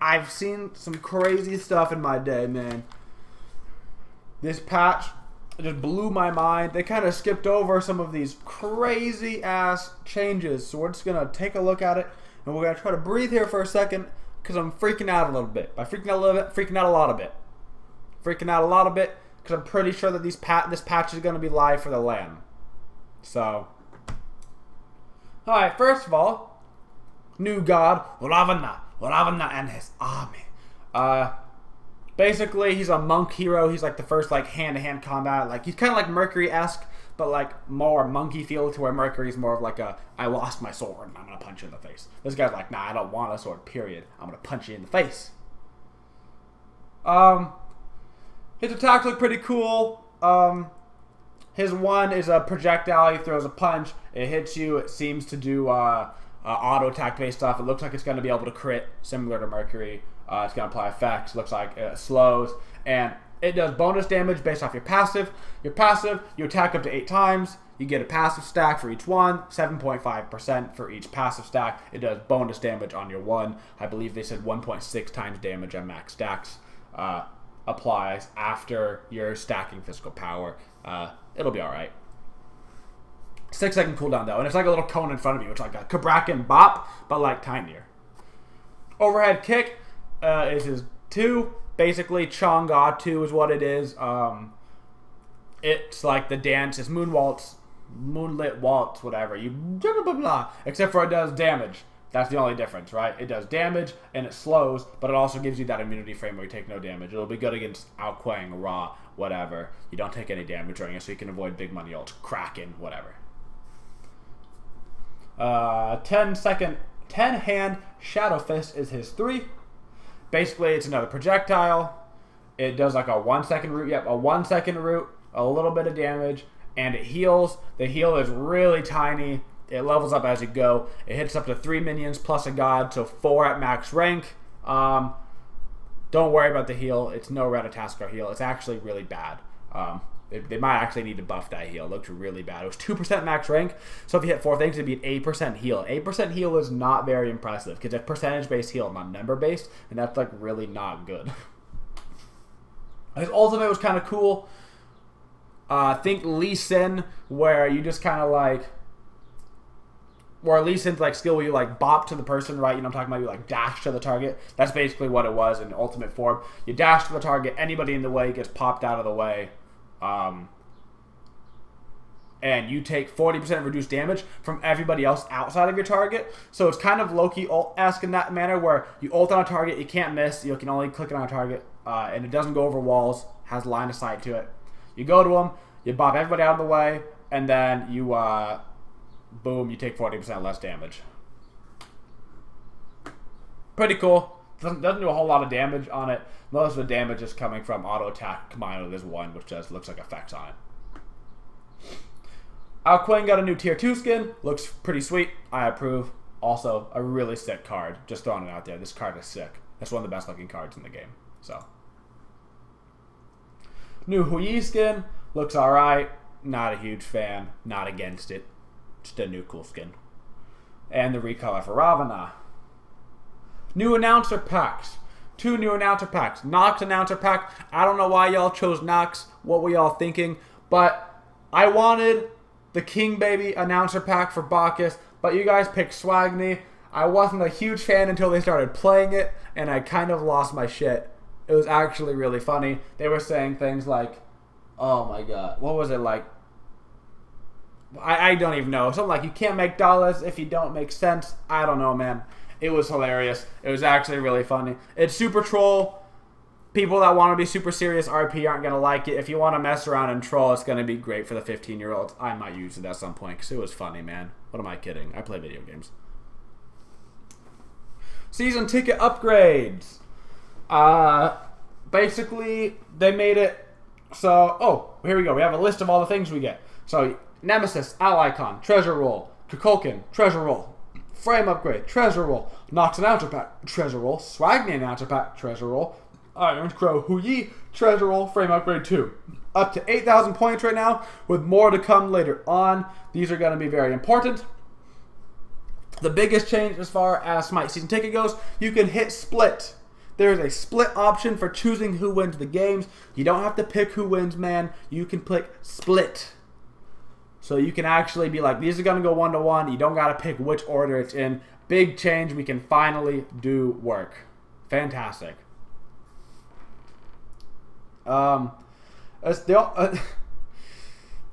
I've seen some crazy stuff in my day, man. This patch just blew my mind. They kind of skipped over some of these crazy ass changes, so we're just gonna take a look at it, and we're gonna try to breathe here for a second because I'm freaking out a little bit. By freaking out a little bit, freaking out a lot of bit. Freaking out a lot of bit because I'm pretty sure that this patch is gonna be live for the LAN. So, all right. First of all, new god Ravana and his army. Basically, he's a monk hero. He's like the first like hand-to-hand combat. Like he's kind of like Mercury-esque, but like more monkey feel, to where Mercury's more of like a I lost my sword and I'm gonna punch you in the face. This guy's like, nah, I don't want a sword. Period. I'm gonna punch you in the face. His attacks look pretty cool. His one is a projectile. He throws a punch. It hits you. It seems to do auto attack based stuff. It looks like it's gonna be able to crit, similar to Mercury. It's going to apply effects. Looks like it slows. And it does bonus damage based off your passive. Your passive, you attack up to 8 times. You get a passive stack for each one. 7.5% for each passive stack. It does bonus damage on your one. I believe they said 1.6 times damage on max stacks. Applies after you're stacking physical power. It'll be alright. 6-second cooldown though. And it's like a little cone in front of you. It's like a Kabrakan bop, but like tinier. Overhead kick. Is his 2. Basically, Chang'e 2 is what it is. It's like the dance. It's moonlit waltz, whatever. You blah, blah, blah, except for it does damage. That's the only difference, right? It does damage and it slows, but it also gives you that immunity frame where you take no damage. It'll be good against Ao Kuang, Ra, whatever. You don't take any damage during it, so you can avoid big money ults, Kraken, whatever. 10-hand Shadow Fist is his 3. Basically, it's another projectile. It does like a 1-second root. Yep, a 1-second root, a little bit of damage, and it heals. The heal is really tiny. It levels up as you go. It hits up to 3 minions plus a god, so 4 at max rank. Don't worry about the heal. It's no Ratataskar heal. It's actually really bad. They might actually need to buff that heal. It looked really bad. It was 2% max rank, so if you hit 4 things, it'd be an 8% heal. 8% heal is not very impressive, because it's percentage-based heal, not number-based, and that's, like, really not good. His ultimate was kind of cool. Think Lee Sin, where you just kind of, like... Where Lee Sin's, like, skill where you, like, bop to the person, right? You know what I'm talking about? You, like, dash to the target. That's basically what it was in ultimate form. You dash to the target, anybody in the way gets popped out of the way. And you take 40% reduced damage from everybody else outside of your target. So it's kind of Loki ult-esque in that manner, where you ult on a target, you can't miss, you can only click it on a target, and it doesn't go over walls, has line of sight to it. You go to them, you bop everybody out of the way, and then you, boom, you take 40% less damage. Pretty cool. Doesn't do a whole lot of damage on it. Most of the damage is coming from auto attack combined with this one, which just looks like effects on it. Ao Kuang got a new tier 2 skin. Looks pretty sweet. I approve. Also, a really sick card. Just throwing it out there. This card is sick. That's one of the best looking cards in the game. So, new Woojer skin. Looks alright. Not a huge fan. Not against it. Just a new cool skin. And the recolor for Ravana. New announcer packs. 2 new announcer packs. Nox announcer pack. I don't know why y'all chose Nox. What were y'all thinking? But I wanted the King Baby announcer pack for Bacchus, but you guys picked Swagni. I wasn't a huge fan until they started playing it, and I kind of lost my shit. It was actually really funny. They were saying things like, oh my god, what was it like? I don't even know. Something like, you can't make dollars if you don't make sense. I don't know, man. It was hilarious. It was actually really funny. It's super troll. People that want to be super serious RP aren't going to like it. If you want to mess around and troll, it's going to be great for the 15-year-olds. I might use it at some point because it was funny, man. What am I kidding? I play video games. Season ticket upgrades. Basically, they made it so... Oh, here we go. We have a list of all the things we get. So, Nemesis, Ally Icon, Treasure Roll, Kukulkan, Treasure Roll, Frame Upgrade, Treasure Roll, Nox Announcer Pack, Treasure Roll, Swagni Announcer Pack, Treasure Roll, Iron Crow Woojer, Treasure Roll, Frame Upgrade 2. Up to 8,000 points right now, with more to come later on. These are going to be very important. The biggest change as far as Smite Season Ticket goes, you can hit split. There's a split option for choosing who wins the games. You don't have to pick who wins, man. You can click split. So you can actually be like, these are going to go 1-to-1. You don't got to pick which order it's in. Big change. We can finally do work. Fantastic. Still,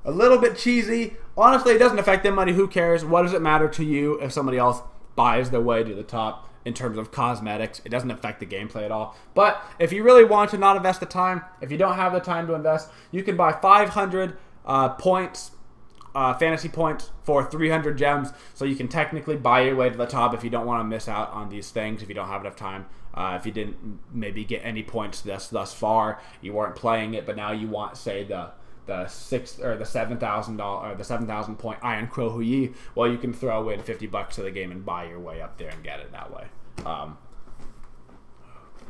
a little bit cheesy. Honestly, it doesn't affect them money. Who cares? What does it matter to you if somebody else buys their way to the top in terms of cosmetics? It doesn't affect the gameplay at all. But if you really want to not invest the time, if you don't have the time to invest, you can buy 500 points, fantasy points for 300 gems. So you can technically buy your way to the top if you don't want to miss out on these things, if you don't have enough time. If you didn't maybe get any points thus far, you weren't playing it, but now you want, say, the 6 or the $7,000 or the 7,000 point Iron Crow Huyi, well, you can throw in $50 to the game and buy your way up there and get it that way.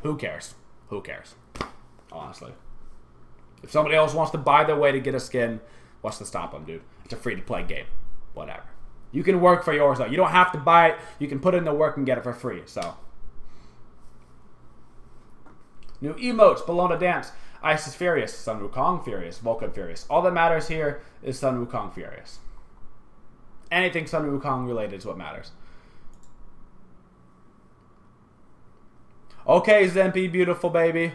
Who cares? Who cares? Honestly, if somebody else wants to buy their way to get a skin, what's to stop them, dude? It's a free-to-play game. Whatever. You can work for yours though. You don't have to buy it. You can put in the work and get it for free. So, new emotes: Bellona Dance, Isis Furious, Sun Wukong Furious, Vulcan Furious. All that matters here is Sun Wukong Furious. Anything Sun Wukong related is what matters. Okay, Zempi, beautiful baby.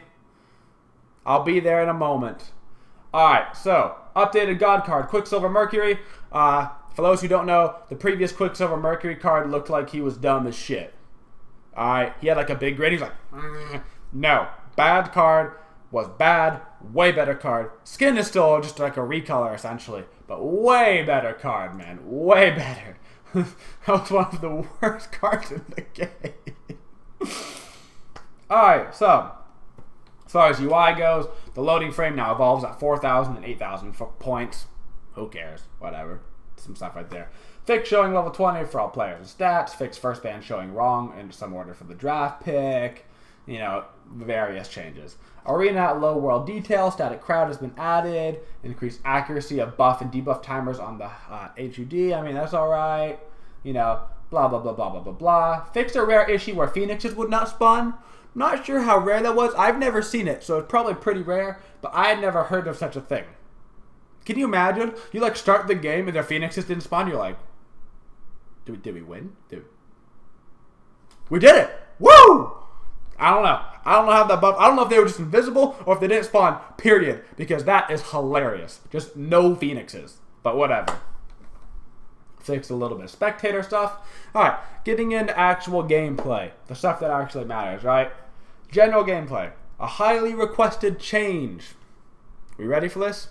I'll be there in a moment. Alright, so, updated God card, Quicksilver Mercury. For those who don't know, the previous Quicksilver Mercury card looked like he was dumb as shit. Alright, he had like a big grin. He's like, no. Bad card was bad. Way better card. Skin is still just like a recolor, essentially. But way better card, man. Way better. That was one of the worst cards in the game. Alright, so, as far as UI goes, the loading frame now evolves at 4,000 and 8,000 points. Who cares? Whatever. Some stuff right there. Fix showing level 20 for all players and stats. Fix first band showing wrong in some order for the draft pick. You know, various changes. Arena at low world detail. Static crowd has been added. Increased accuracy of buff and debuff timers on the HUD. I mean, that's alright. You know, blah, blah, blah, blah, blah, blah, blah. Fixed a rare issue where phoenixes would not spawn. Not sure how rare that was. I've never seen it, so it's probably pretty rare, but I had never heard of such a thing. Can you imagine? You like start the game and their phoenixes didn't spawn. You're like, did we win? We did it! Woo! I don't know. I don't know how that buff. I don't know if they were just invisible or if they didn't spawn. Period. Because that is hilarious. Just no phoenixes. But whatever. Fixed a little bit of spectator stuff. Alright, getting into actual gameplay. The stuff that actually matters, right? General gameplay. A highly requested change. We ready for this?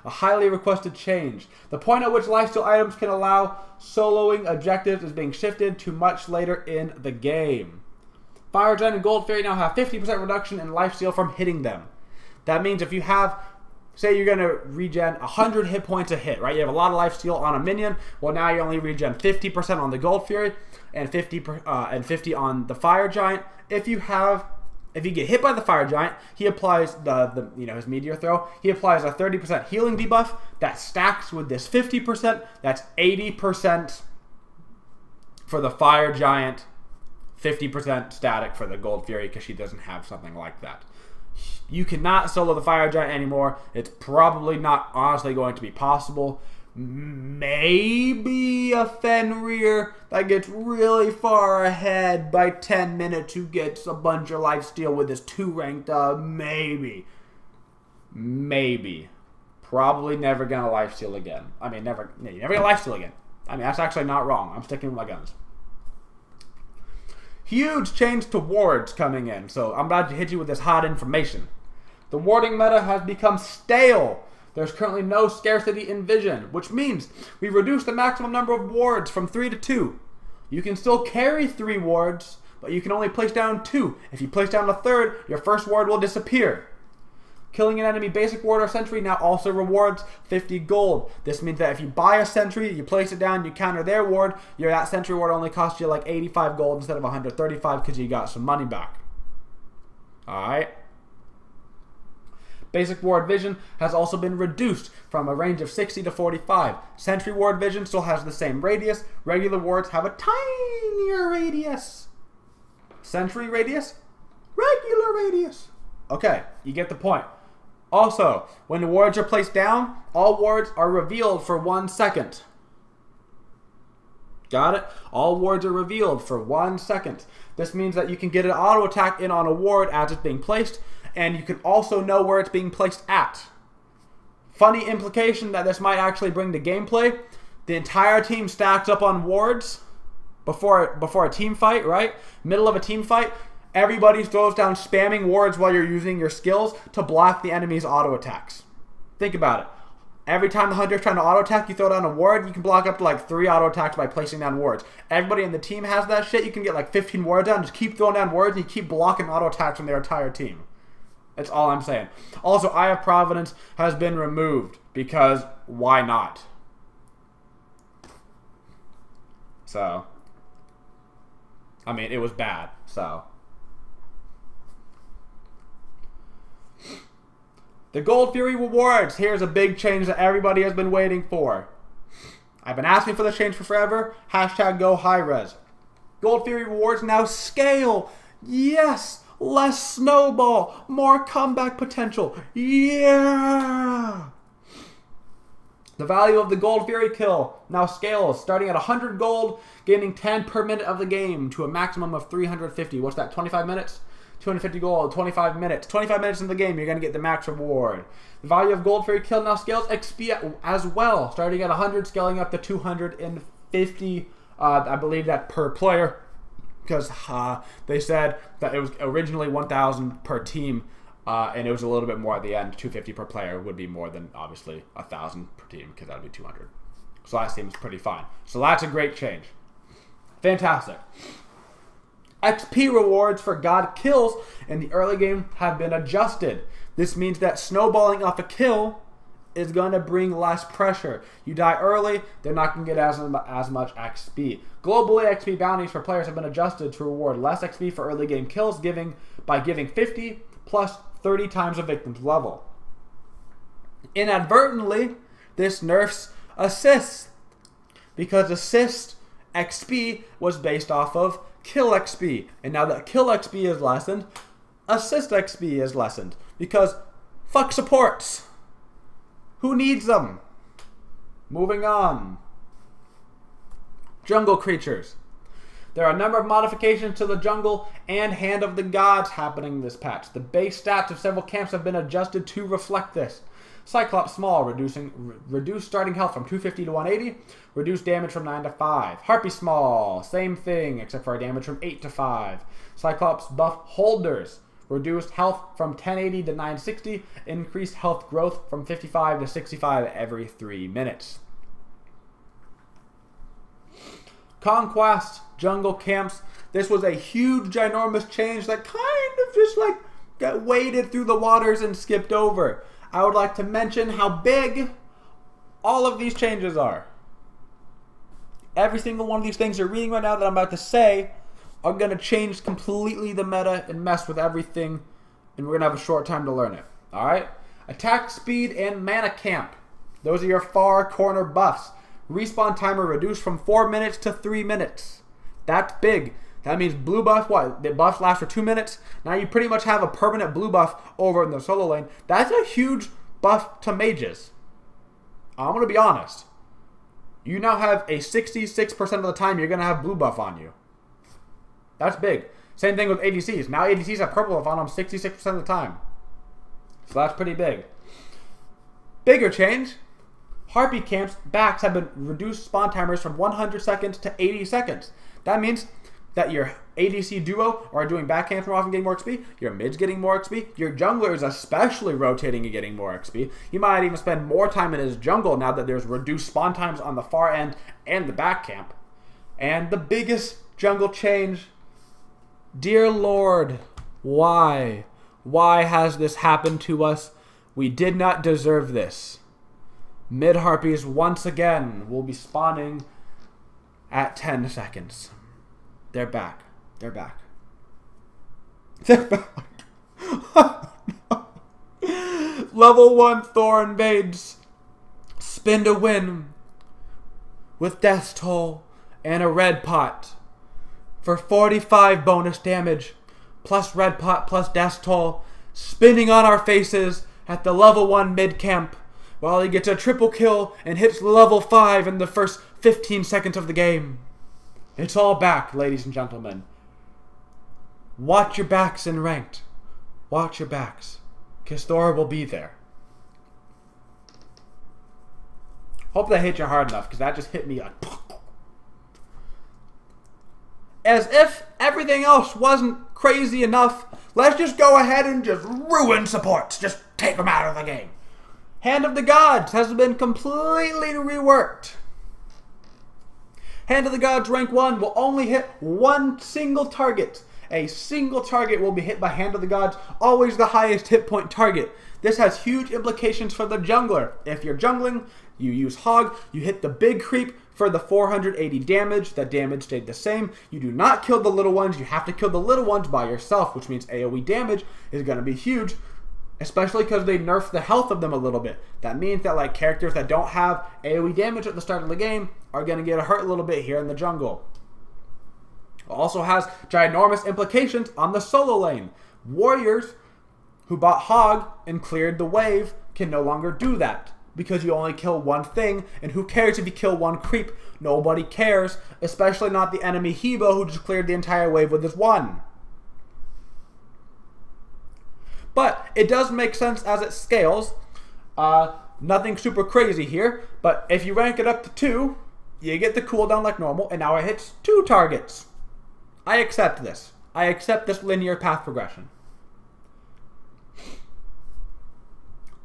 A highly requested change. The point at which lifesteal items can allow soloing objectives is being shifted to much later in the game. Fire Giant and Gold Fairy now have 50% reduction in lifesteal from hitting them. That means if you have, say you're going to regen 100 hit points a hit, right? You have a lot of lifesteal on a minion. Well, now you only regen 50% on the Gold Fury and 50 on the Fire Giant. If you get hit by the Fire Giant, he applies his meteor throw. He applies a 30% healing debuff that stacks with this 50%. That's 80% for the Fire Giant, 50% static for the Gold Fury because she doesn't have something like that. You cannot solo the Fire Giant anymore. It's probably not honestly going to be possible. Maybe a Fenrir that gets really far ahead by 10 minutes who gets a bunch of lifesteal with his 2 ranked up. Maybe. Probably never gonna lifesteal again. I mean, you're never gonna lifesteal again. I mean, that's actually not wrong. I'm sticking with my guns. Huge change to wards coming in. So I'm about to hit you with this hot information. The warding meta has become stale. There's currently no scarcity in vision, which means we reduced the maximum number of wards from 3 to 2. You can still carry 3 wards, but you can only place down 2. If you place down a third, your first ward will disappear. Killing an enemy basic ward or sentry now also rewards 50 gold. This means that if you buy a sentry, you place it down, you counter their ward, that sentry ward only costs you like 85 gold instead of 135 because you got some money back. Alright. Basic ward vision has also been reduced from a range of 60 to 45. Sentry ward vision still has the same radius. Regular wards have a tinier radius. Sentry radius, regular radius. Okay, you get the point. Also, when the wards are placed down, all wards are revealed for 1 second. Got it? All wards are revealed for 1 second. This means that you can get an auto attack in on a ward as it's being placed, and you can also know where it's being placed at. Funny implication that this might actually bring to gameplay. The entire team stacks up on wards before a team fight, right? Middle of a team fight. Everybody throws down spamming wards while you're using your skills to block the enemy's auto attacks. Think about it. Every time the hunter's trying to auto attack, you throw down a ward, you can block up to like 3 auto attacks by placing down wards. Everybody in the team has that shit. You can get like 15 wards down, just keep throwing down wards, and you keep blocking auto attacks from their entire team. That's all I'm saying. Also, Eye of Providence has been removed because why not? So, I mean, it was bad, so. The Gold Fury rewards. Here's a big change that everybody has been waiting for. I've been asking for this change for forever. Hashtag go high res. Gold Fury rewards now scale. Yes. Less snowball. More comeback potential. Yeah. The value of the Gold Fury kill now scales, starting at 100 gold, gaining 10 per minute of the game to a maximum of 350. What's that, 25 minutes? 250 gold, 25 minutes. 25 minutes in the game, you're going to get the max reward. The value of Gold Fury kill now scales XP as well, starting at 100, scaling up to 250, I believe that per player, because they said that it was originally 1,000 per team, and it was a little bit more at the end. 250 per player would be more than, obviously, 1,000 per team, because that would be 200. So that seems pretty fine. So that's a great change. Fantastic. XP rewards for God kills in the early game have been adjusted. This means that snowballing off a kill is going to bring less pressure. You die early, they're not going to get as much XP. Globally, XP bounties for players have been adjusted to reward less XP for early game kills by giving 50 plus 30 times a victim's level. Inadvertently, this nerfs assists, because assist XP was based off of kill XP, and now that kill XP is lessened, assist XP is lessened, because fuck supports. Who needs them? Moving on. Jungle creatures. There are a number of modifications to the jungle and Hand of the Gods happening in this patch. The base stats of several camps have been adjusted to reflect this. Cyclops Small, reduced starting health from 250 to 180, reduced damage from 9 to 5. Harpy Small, same thing, except for a damage from 8 to 5. Cyclops Buff Holders, reduced health from 1080 to 960, increased health growth from 55 to 65 every 3 minutes. Conquest Jungle Camps. This was a huge, ginormous change that kind of just like got waded through the waters and skipped over. I would like to mention how big all of these changes are. Every single one of these things you're reading right now that I'm about to say are going to change completely the meta and mess with everything, and we're going to have a short time to learn it. Alright? Attack speed and mana camp. Those are your far corner buffs. Respawn timer reduced from 4 minutes to 3 minutes. That's big. That means blue buff, what? The buffs last for 2 minutes. Now you pretty much have a permanent blue buff over in the solo lane. That's a huge buff to mages. I'm going to be honest. You now have a 66% of the time you're going to have blue buff on you. That's big. Same thing with ADCs. Now ADCs have purple buff on them 66% of the time. So that's pretty big. Bigger change. Harpy camps backs have been reduced spawn timers from 100 seconds to 80 seconds. That means that your ADC duo are doing back camps more often, getting more XP. Your mid's getting more XP. Your jungler is especially rotating and getting more XP. You might even spend more time in his jungle now that there's reduced spawn times on the far end and the back camp. And the biggest jungle change, dear Lord, why? Why has this happened to us? We did not deserve this. Mid harpies once again will be spawning at 10 seconds. They're back. They're back. They're back. Level 1 Thor invades. Spin to win. With Death's Toll and a red pot. For 45 bonus damage. Plus red pot plus Death's Toll. Spinning on our faces at the level 1 mid camp. While he gets a triple kill and hits level 5 in the first 15 seconds of the game. It's all back, ladies and gentlemen. Watch your backs in ranked. Watch your backs. Because Thor will be there. Hope that hit you hard enough, because that just hit me like... As if everything else wasn't crazy enough, let's just go ahead and just ruin supports. Just take them out of the game. Hand of the Gods has been completely reworked. Hand of the Gods rank 1 will only hit one single target. A single target will be hit by Hand of the Gods, always the highest hit point target. This has huge implications for the jungler. If you're jungling, you use Hog, you hit the big creep for the 480 damage. That damage stayed the same. You do not kill the little ones. You have to kill the little ones by yourself, which means AoE damage is going to be huge, especially because they nerf the health of them a little bit. That means that like characters that don't have AoE damage at the start of the game are going to get hurt a little bit here in the jungle. It also has ginormous implications on the solo lane. Warriors who bought Hog and cleared the wave can no longer do that because you only kill one thing, and who cares if you kill one creep? Nobody cares, especially not the enemy Hebo who just cleared the entire wave with his one. But it does make sense as it scales. Nothing super crazy here, but if you rank it up to 2, you get the cooldown like normal, and now it hits 2 targets. I accept this. I accept this linear path progression.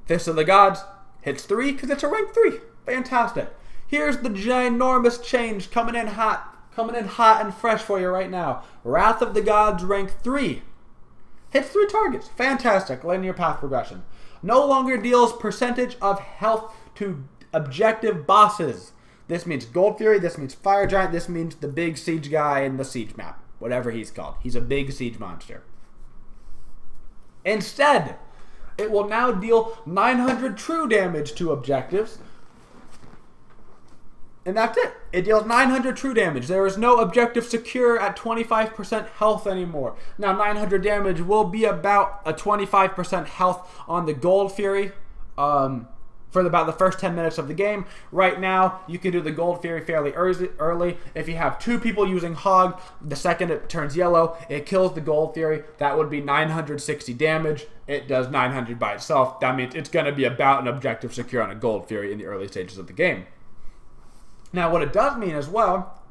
Fist of the Gods hits 3 because it's a rank 3. Fantastic. Here's the ginormous change coming in hot and fresh for you right now. Wrath of the Gods rank 3. Hits 3 targets. Fantastic. Linear path progression. No longer deals percentage of health to objective bosses. This means Gold Fury, this means Fire Giant, this means the big siege guy in the siege map. Whatever he's called. He's a big siege monster. Instead, it will now deal 900 true damage to objectives. And that's it. It deals 900 true damage. There is no objective secure at 25% health anymore. Now 900 damage will be about a 25% health on the Gold Fury for about the first 10 minutes of the game. Right now, you can do the Gold Fury fairly early. If you have 2 people using Hog, the second it turns yellow, it kills the Gold Fury. That would be 960 damage. It does 900 by itself. That means it's going to be about an objective secure on a Gold Fury in the early stages of the game. Now, what it does mean as well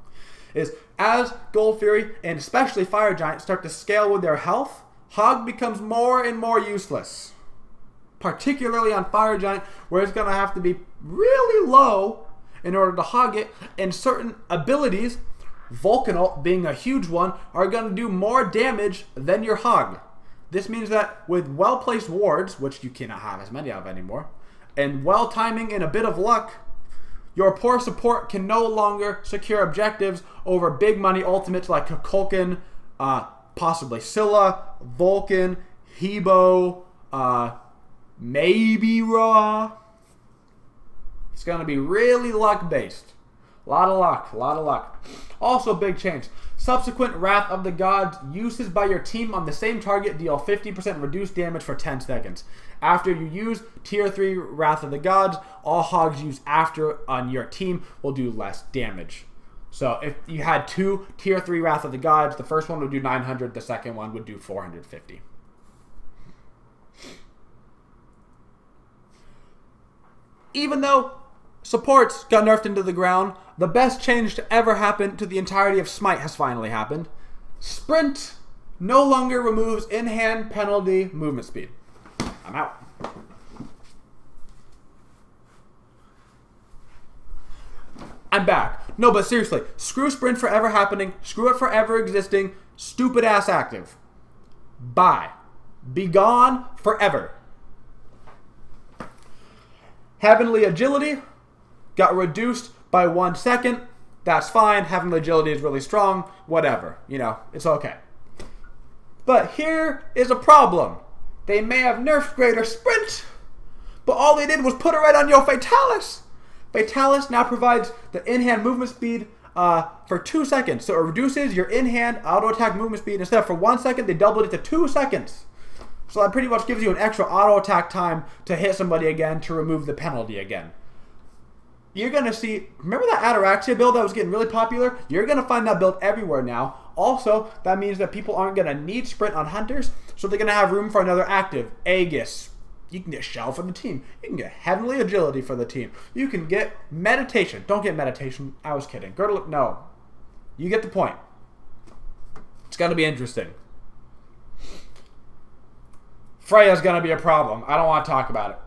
is as Gold Fury and especially Fire Giant start to scale with their health, Hog becomes more and more useless. Particularly on Fire Giant, where it's going to have to be really low in order to hog it, and certain abilities, Vulcanal being a huge one, are going to do more damage than your Hog. This means that with well-placed wards, which you cannot have as many of anymore, and well-timing and a bit of luck, your poor support can no longer secure objectives over big money ultimates like Kukulkan, possibly Scylla, Vulcan, Hebo, maybe Ra. It's going to be really luck-based. A lot of luck, a lot of luck. Also, big change. Subsequent Wrath of the Gods uses by your team on the same target deal 50% reduced damage for 10 seconds. After you use Tier 3 Wrath of the Gods, all Hogs used after on your team will do less damage. So if you had 2 Tier 3 Wrath of the Gods, the first one would do 900, the second one would do 450. Even though supports got nerfed into the ground, the best change to ever happen to the entirety of Smite has finally happened. Sprint no longer removes in-hand penalty movement speed. I'm out. I'm back. No, but seriously, screw Sprint for ever happening. Screw it for ever existing. Stupid ass active. Bye. Be gone forever. Heavenly Agility got reduced by 1 second. That's fine. Heavenly Agility is really strong. Whatever. You know, it's okay. But here is a problem. They may have nerfed Greater Sprint, But all they did was put it right on your Fatalis. Fatalis now provides the in-hand movement speed for 2 seconds. So it reduces your in-hand auto-attack movement speed. Instead of for 1 second, they doubled it to 2 seconds. So that pretty much gives you an extra auto-attack time to hit somebody again, to remove the penalty again. You're going to see, remember that Ataraxia build that was getting really popular? You're going to find that build everywhere now. Also, that means that people aren't going to need sprint on hunters, so they're going to have room for another active. Aegis. You can get Shell for the team. You can get Heavenly Agility for the team. You can get Meditation. Don't get Meditation. I was kidding. Girdle, no. You get the point. It's going to be interesting. Freya's going to be a problem. I don't want to talk about it.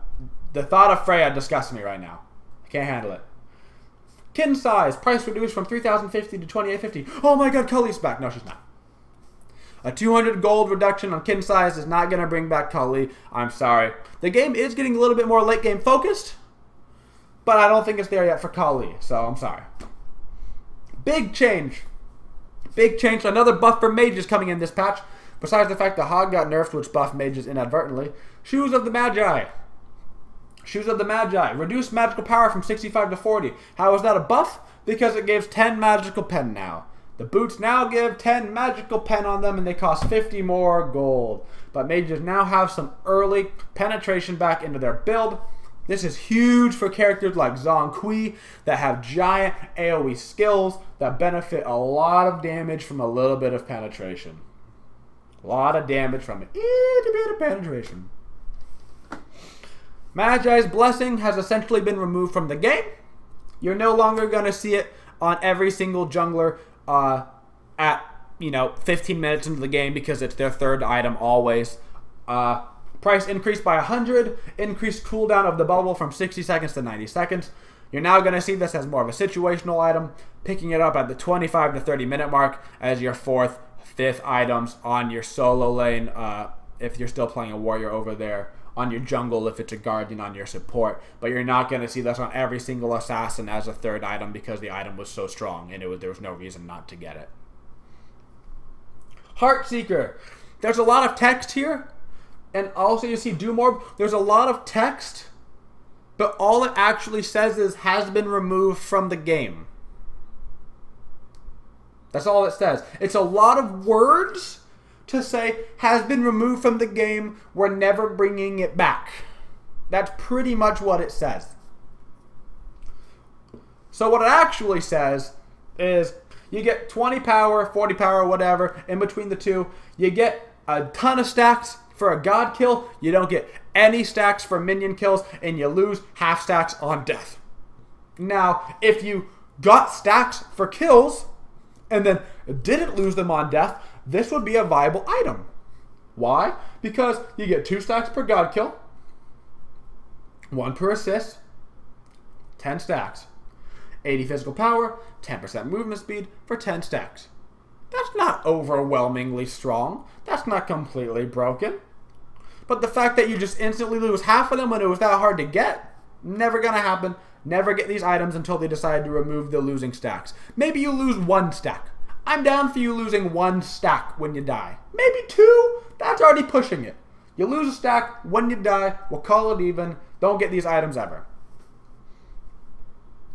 The thought of Freya disgusts me right now. I can't handle it. Kin size. Price reduced from 3,050 to 2,850. Oh my god, Cully's back. No, she's not. A 200 gold reduction on kin size is not going to bring back Cully. I'm sorry. The game is getting a little bit more late game focused, but I don't think it's there yet for Cully, so I'm sorry. Big change. Big change. Another buff for mages coming in this patch. Besides the fact the Hog got nerfed, which buffed mages inadvertently. Shoes of the Magi. Shoes of the Magi. Reduced magical power from 65 to 40. How is that a buff? Because it gives 10 magical pen now. The boots now give 10 magical pen on them, and they cost 50 more gold. But mages now have some early penetration back into their build. This is huge for characters like Zhong Kui that have giant AoE skills that benefit a lot of damage from a little bit of penetration. A lot of damage from an itty bit of penetration. Magi's Blessing has essentially been removed from the game. You're no longer going to see it on every single jungler at 15 minutes into the game because it's their third item always. Price increased by 100. Increased cooldown of the bubble from 60 seconds to 90 seconds. You're now going to see this as more of a situational item, picking it up at the 25 to 30 minute mark as your 4th, 5th items on your solo lane if you're still playing a warrior over there, on your jungle if it's a guardian, on your support. But you're not going to see this on every single assassin as a third item because the item was so strong and there was no reason not to get it. Heartseeker. There's a lot of text here, and also you see Doomorb. There's a lot of text, but all it actually says is has been removed from the game. That's all it says. It's a lot of words to say has been removed from the game. We're never bringing it back. That's pretty much what it says. So what it actually says is you get 20 power, 40 power, whatever, in between the two. You get a ton of stacks for a god kill. You don't get any stacks for minion kills, and you lose half stacks on death. Now, if you got stacks for kills and then didn't lose them on death, this would be a viable item. Why? Because you get 2 stacks per god kill, 1 per assist, 10 stacks. 80 physical power, 10% movement speed for 10 stacks. That's not overwhelmingly strong. That's not completely broken. But the fact that you just instantly lose half of them when it was that hard to get, never gonna happen. Never get these items until they decide to remove the losing stacks. Maybe you lose 1 stack. I'm down for you losing 1 stack when you die. Maybe 2. That's already pushing it. You lose a stack when you die. We'll call it even. Don't get these items ever.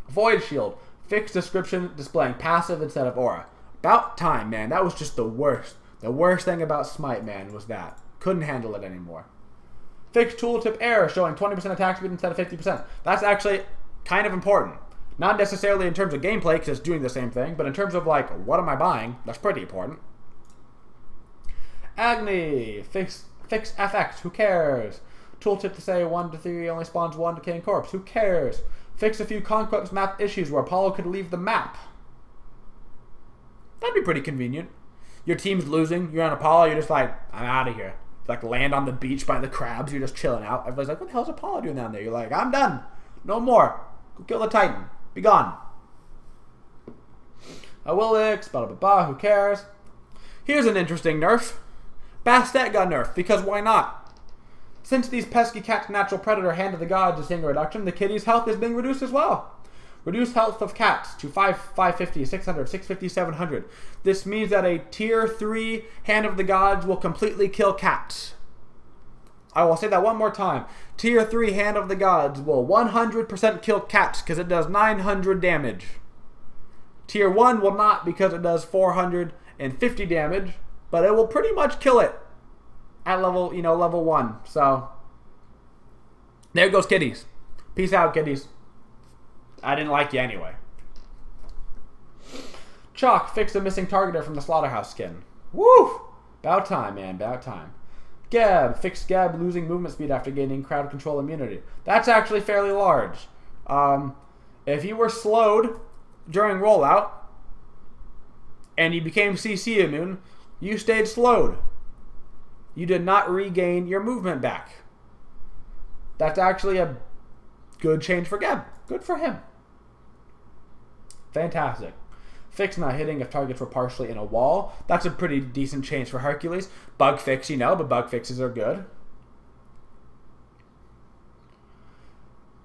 Void Shield. Fixed description displaying passive instead of aura. About time, man. That was just the worst. The worst thing about Smite, man, was that. Couldn't handle it anymore. Fixed tooltip error showing 20% attack speed instead of 50%. That's actually kind of important. Not necessarily in terms of gameplay, because it's doing the same thing, but in terms of, like, what am I buying? That's pretty important. Agni. Fix FX. Who cares? Tooltip to say 1 to 3 only spawns 1 decaying corpse. Who cares? Fix a few Conquest map issues where Apollo could leave the map. That'd be pretty convenient. Your team's losing. You're on Apollo. You're just like, I'm out of here. Like, land on the beach by the crabs. You're just chilling out. Everybody's like, what the hell's Apollo doing down there? You're like, I'm done. No more. Go kill the Titan. Be gone. I will X, blah, blah, blah. Who cares? Here's an interesting nerf. Bastet got nerfed, because why not? Since these pesky cats' natural predator Hand of the Gods is seeing a reduction, the kitty's health is being reduced as well. Reduced health of cats to 550, 600, 650, 700. This means that a tier 3 Hand of the Gods will completely kill cats. I will say that one more time. Tier 3 Hand of the Gods will 100% kill cats because it does 900 damage. Tier 1 will not because it does 450 damage, but it will pretty much kill it at level, level 1. So, there goes kitties. Peace out, kitties. I didn't like you anyway. Chalk, fix the missing targeter from the slaughterhouse skin. Woo! About time, man. About time. Gab, fix Gab losing movement speed after gaining crowd control immunity. That's actually fairly large. If you were slowed during rollout and you became CC immune, you stayed slowed. You did not regain your movement back. That's actually a good change for Gab. Good for him. Fantastic. Fix not hitting if targets were partially in a wall. That's a pretty decent change for Hercules. Bug fix, but bug fixes are good.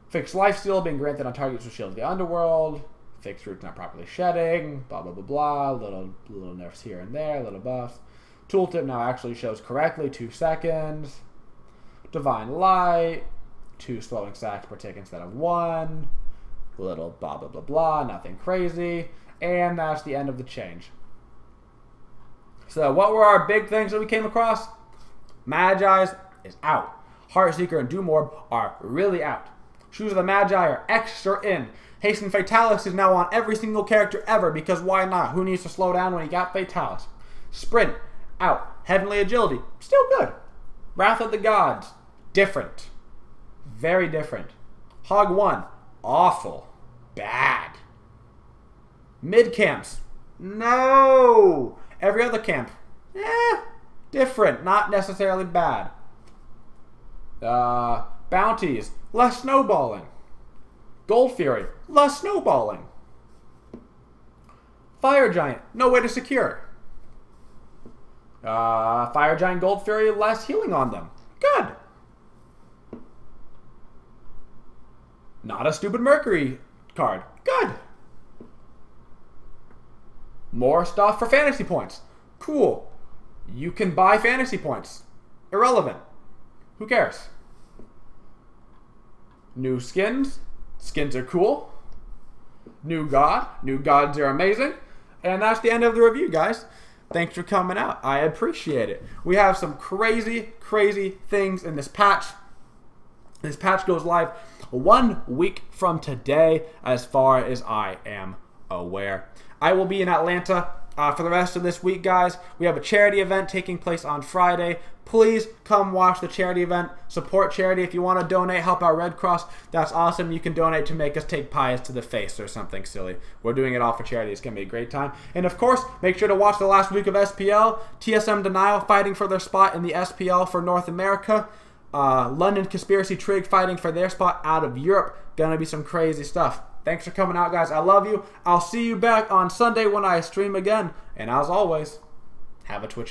Fix lifesteal being granted on targets with Shield of the Underworld. Fix roots not properly shedding. Blah, blah, blah, blah. Little nerfs here and there. Little buffs. Tooltip now actually shows correctly. 2 seconds. Divine Light. 2 slowing sacks per tick instead of 1. Little blah, blah, blah, blah. Nothing crazy. And that's the end of the change. So what were our big things that we came across? Magi's is out. Heartseeker and Doomorb are really out. Shoes of the Magi are extra in. Hasten Fatalis is now on every single character ever because why not? Who needs to slow down when you got Fatalis? Sprint, out. Heavenly Agility, still good. Wrath of the Gods, different. Very different. Hog 1, awful. Bad. Mid camps, no. Every other camp, different. Not necessarily bad. Bounties, less snowballing. Gold Fury, less snowballing. Fire Giant, no way to secure. Fire Giant Gold Fury, less healing on them. Good. Not a stupid Mercury card. Good. More stuff for fantasy points. Cool. You can buy fantasy points. Irrelevant. Who cares? New skins. Skins are cool. New god. New gods are amazing. And that's the end of the review, guys. Thanks for coming out. I appreciate it. We have some crazy, crazy things in this patch. This patch goes live 1 week from today, as far as I am aware. I will be in Atlanta for the rest of this week, guys. We have a charity event taking place on Friday. Please come watch the charity event. Support charity. If you want to donate, help out Red Cross, that's awesome. You can donate to make us take pies to the face or something silly. We're doing it all for charity. It's going to be a great time. And of course, make sure to watch the last week of SPL. TSM Denial fighting for their spot in the SPL for North America. London Conspiracy Trig fighting for their spot out of Europe. Gonna be some crazy stuff. Thanks for coming out, guys. I love you. I'll see you back on Sunday when I stream again. And as always, have a Twitch.